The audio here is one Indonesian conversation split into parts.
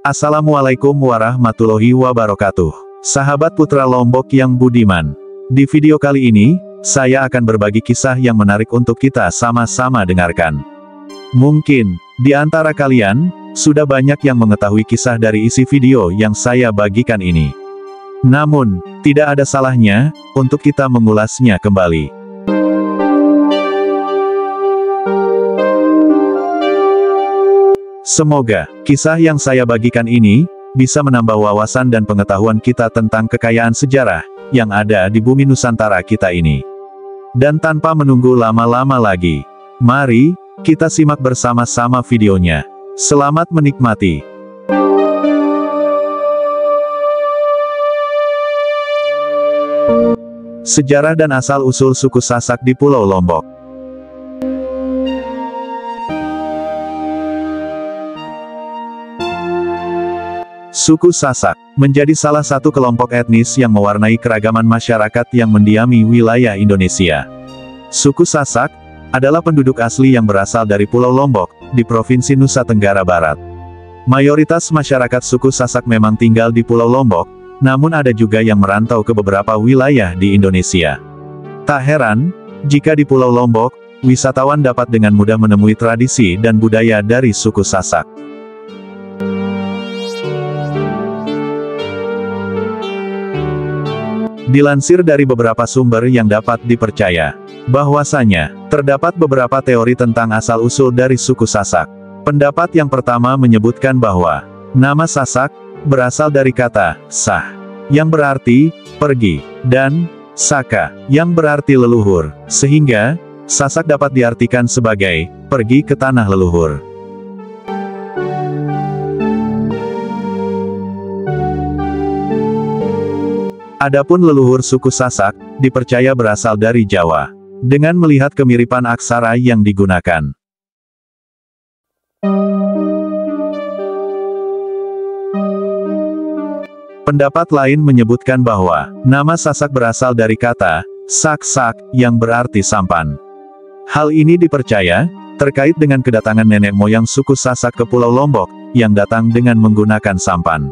Assalamualaikum warahmatullahi wabarakatuh. Sahabat Putra Lombok yang budiman. Di video kali ini, saya akan berbagi kisah yang menarik untuk kita sama-sama dengarkan. Mungkin, di antara kalian, sudah banyak yang mengetahui kisah dari isi video yang saya bagikan ini. Namun, tidak ada salahnya, untuk kita mengulasnya kembali. Semoga, kisah yang saya bagikan ini, bisa menambah wawasan dan pengetahuan kita tentang kekayaan sejarah, yang ada di bumi Nusantara kita ini. Dan tanpa menunggu lama-lama lagi, mari, kita simak bersama-sama videonya. Selamat menikmati. Sejarah dan asal-usul suku Sasak di Pulau Lombok. Suku Sasak menjadi salah satu kelompok etnis yang mewarnai keragaman masyarakat yang mendiami wilayah Indonesia. Suku Sasak adalah penduduk asli yang berasal dari Pulau Lombok, di Provinsi Nusa Tenggara Barat. Mayoritas masyarakat suku Sasak memang tinggal di Pulau Lombok, namun ada juga yang merantau ke beberapa wilayah di Indonesia. Tak heran, jika di Pulau Lombok, wisatawan dapat dengan mudah menemui tradisi dan budaya dari suku Sasak. Dilansir dari beberapa sumber yang dapat dipercaya, bahwasanya, terdapat beberapa teori tentang asal-usul dari suku Sasak. Pendapat yang pertama menyebutkan bahwa, nama Sasak, berasal dari kata, sah, yang berarti, pergi, dan, saka, yang berarti leluhur, sehingga, Sasak dapat diartikan sebagai, pergi ke tanah leluhur. Adapun leluhur suku Sasak, dipercaya berasal dari Jawa. Dengan melihat kemiripan aksara yang digunakan. Pendapat lain menyebutkan bahwa, nama Sasak berasal dari kata, sak-sak, yang berarti sampan. Hal ini dipercaya, terkait dengan kedatangan nenek moyang suku Sasak ke Pulau Lombok, yang datang dengan menggunakan sampan.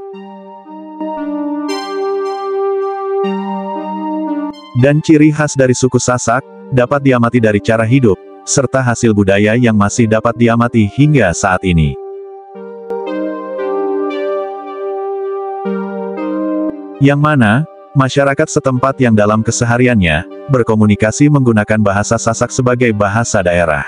Dan ciri khas dari suku Sasak, dapat diamati dari cara hidup, serta hasil budaya yang masih dapat diamati hingga saat ini. Yang mana, masyarakat setempat yang dalam kesehariannya, berkomunikasi menggunakan bahasa Sasak sebagai bahasa daerah.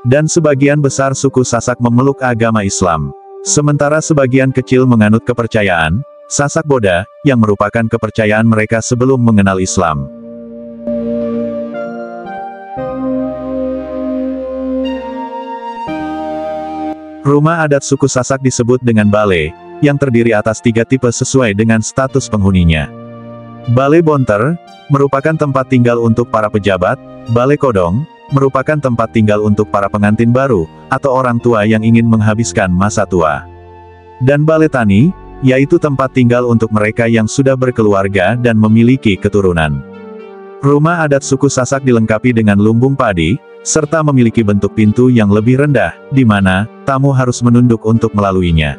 Dan sebagian besar suku Sasak memeluk agama Islam. Sementara sebagian kecil menganut kepercayaan, Sasak Boda, yang merupakan kepercayaan mereka sebelum mengenal Islam. Rumah adat suku Sasak disebut dengan bale, yang terdiri atas 3 tipe sesuai dengan status penghuninya. Bale Bonter, merupakan tempat tinggal untuk para pejabat, Bale Kodong, merupakan tempat tinggal untuk para pengantin baru, atau orang tua yang ingin menghabiskan masa tua. Dan Bale Tani, yaitu tempat tinggal untuk mereka yang sudah berkeluarga dan memiliki keturunan. Rumah adat suku Sasak dilengkapi dengan lumbung padi, serta memiliki bentuk pintu yang lebih rendah, di mana tamu harus menunduk untuk melaluinya.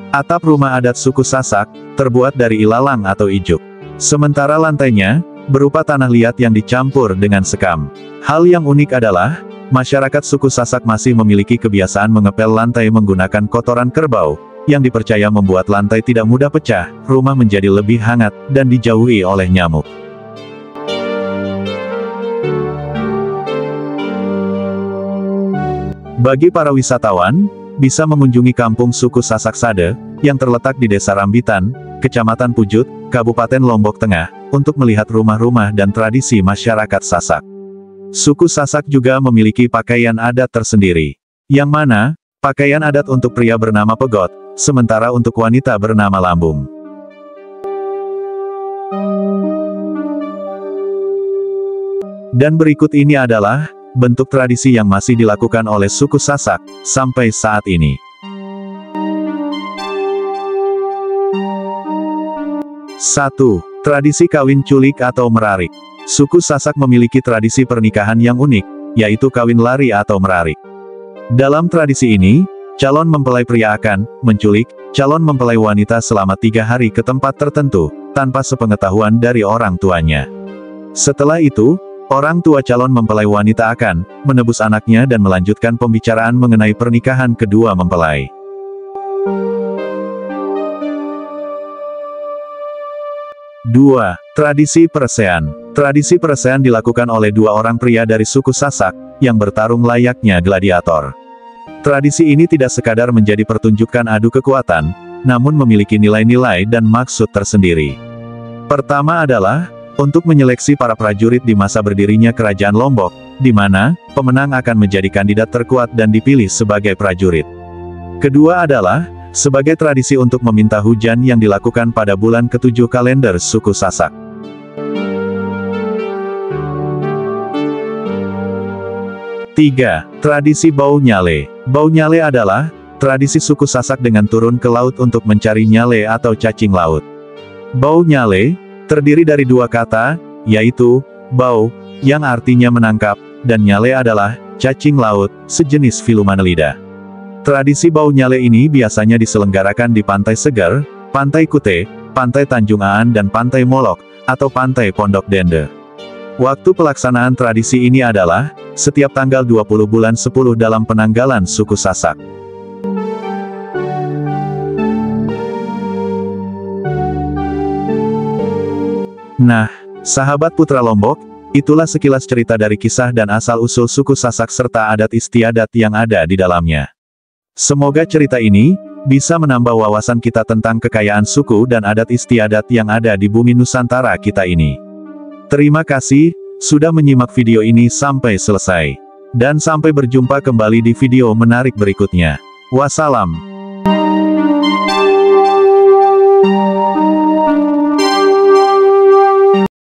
Atap rumah adat suku Sasak, terbuat dari ilalang atau ijuk. Sementara lantainya, berupa tanah liat yang dicampur dengan sekam. Hal yang unik adalah, masyarakat suku Sasak masih memiliki kebiasaan mengepel lantai menggunakan kotoran kerbau, yang dipercaya membuat lantai tidak mudah pecah, rumah menjadi lebih hangat, dan dijauhi oleh nyamuk. Bagi para wisatawan, bisa mengunjungi kampung suku Sasak Sade, yang terletak di Desa Rambitan, Kecamatan Pujut, Kabupaten Lombok Tengah, untuk melihat rumah-rumah dan tradisi masyarakat Sasak. Suku Sasak juga memiliki pakaian adat tersendiri, yang mana, pakaian adat untuk pria bernama Pegot, sementara untuk wanita bernama Lambung. Dan berikut ini adalah, bentuk tradisi yang masih dilakukan oleh suku Sasak, sampai saat ini. 1. Tradisi kawin culik atau merarik. Suku Sasak memiliki tradisi pernikahan yang unik, yaitu kawin lari atau merarik. Dalam tradisi ini, calon mempelai pria akan menculik calon mempelai wanita selama 3 hari ke tempat tertentu, tanpa sepengetahuan dari orang tuanya. Setelah itu, orang tua calon mempelai wanita akan menebus anaknya dan melanjutkan pembicaraan mengenai pernikahan kedua mempelai. 2. Tradisi Peresean. Tradisi peresean dilakukan oleh 2 orang pria dari suku Sasak, yang bertarung layaknya gladiator. Tradisi ini tidak sekadar menjadi pertunjukan adu kekuatan, namun memiliki nilai-nilai dan maksud tersendiri. Pertama adalah, untuk menyeleksi para prajurit di masa berdirinya Kerajaan Lombok, di mana pemenang akan menjadi kandidat terkuat dan dipilih sebagai prajurit. Kedua adalah, sebagai tradisi untuk meminta hujan yang dilakukan pada bulan ke-7 kalender suku Sasak. 3. Tradisi Bau Nyale. Bau Nyale adalah tradisi suku Sasak dengan turun ke laut untuk mencari nyale atau cacing laut. Bau Nyale terdiri dari 2 kata, yaitu bau, yang artinya menangkap, dan nyale adalah cacing laut, sejenis Filumanelida. Tradisi Bau Nyale ini biasanya diselenggarakan di Pantai Segar, Pantai Kute, Pantai Tanjung Aan dan Pantai Molok, atau Pantai Pondok Dende. Waktu pelaksanaan tradisi ini adalah, setiap tanggal 20 bulan 10 dalam penanggalan suku Sasak. Nah, sahabat Putra Lombok, itulah sekilas cerita dari kisah dan asal-usul suku Sasak serta adat istiadat yang ada di dalamnya. Semoga cerita ini bisa menambah wawasan kita tentang kekayaan suku dan adat istiadat yang ada di bumi Nusantara kita ini. Terima kasih sudah menyimak video ini sampai selesai. Dan sampai berjumpa kembali di video menarik berikutnya. Wassalam.